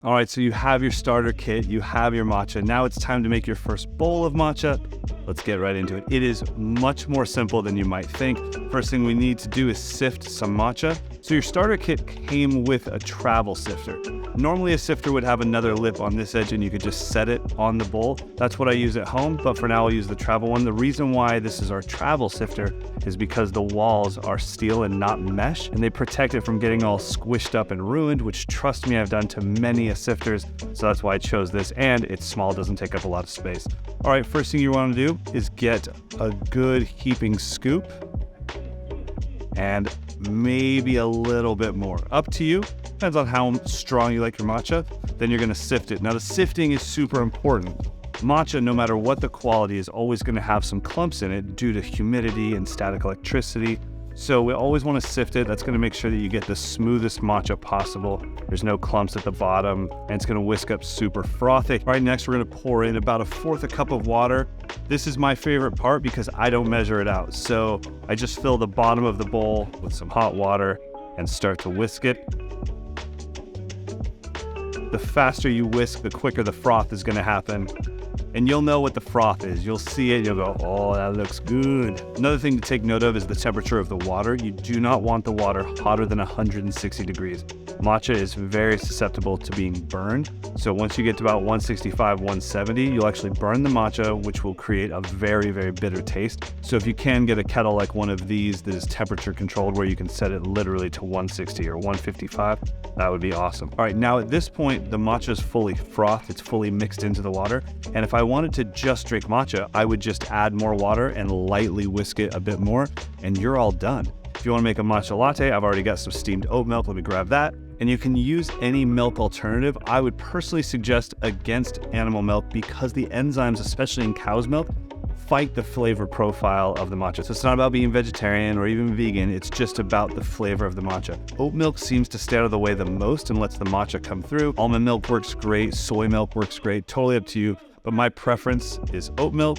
All right, so you have your starter kit, you have your matcha. Now it's time to make your first bowl of matcha. Let's get right into it. It is much more simple than you might think. First thing we need to do is sift some matcha. So your starter kit came with a travel sifter. Normally a sifter would have another lip on this edge and you could just set it on the bowl. That's what I use at home, but for now I'll use the travel one. The reason why this is our travel sifter is because the walls are steel and not mesh, and they protect it from getting all squished up and ruined, which trust me, I've done to many sifters. So that's why I chose this, and it's small, doesn't take up a lot of space. All right, first thing you want to do is get a good heaping scoop and maybe a little bit more. Up to you, depends on how strong you like your matcha. Then you're gonna sift it. Now the sifting is super important. Matcha, no matter what the quality, is always gonna have some clumps in it due to humidity and static electricity. So we always wanna sift it. That's gonna make sure that you get the smoothest matcha possible. There's no clumps at the bottom, and it's gonna whisk up super frothy. All right, next we're gonna pour in about 1/4 cup of water. This is my favorite part because I don't measure it out. So I just fill the bottom of the bowl with some hot water and start to whisk it. The faster you whisk, the quicker the froth is gonna happen. And you'll know what the froth is. You'll see it, you'll go, oh, that looks good. Another thing to take note of is the temperature of the water. You do not want the water hotter than 160 degrees. Matcha is very susceptible to being burned. So once you get to about 165, 170, you'll actually burn the matcha, which will create a very, very bitter taste. So if you can get a kettle like one of these that is temperature controlled, where you can set it literally to 160 or 155, that would be awesome. All right, now at this point, the matcha is fully frothed, it's fully mixed into the water. And if I wanted to just drink matcha, I would just add more water and lightly whisk it a bit more, and you're all done. If you want to make a matcha latte, I've already got some steamed oat milk. Let me grab that. And you can use any milk alternative. I would personally suggest against animal milk because the enzymes, especially in cow's milk, fight the flavor profile of the matcha. So it's not about being vegetarian or even vegan, it's just about the flavor of the matcha. Oat milk seems to stay out of the way the most and lets the matcha come through. Almond milk works great, soy milk works great, totally up to you. But my preference is oat milk.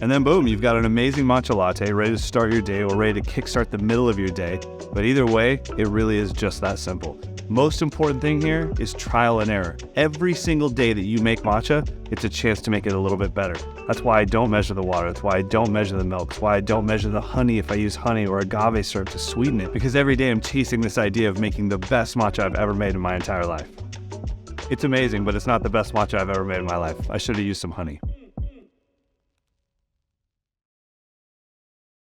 And then boom, you've got an amazing matcha latte ready to start your day or ready to kickstart the middle of your day. But either way, it really is just that simple. Most important thing here is trial and error. Every single day that you make matcha, it's a chance to make it a little bit better. That's why I don't measure the water. That's why I don't measure the milk. That's why I don't measure the honey if I use honey or agave syrup to sweeten it. Because every day I'm chasing this idea of making the best matcha I've ever made in my entire life. It's amazing, but it's not the best matcha I've ever made in my life. I should have used some honey.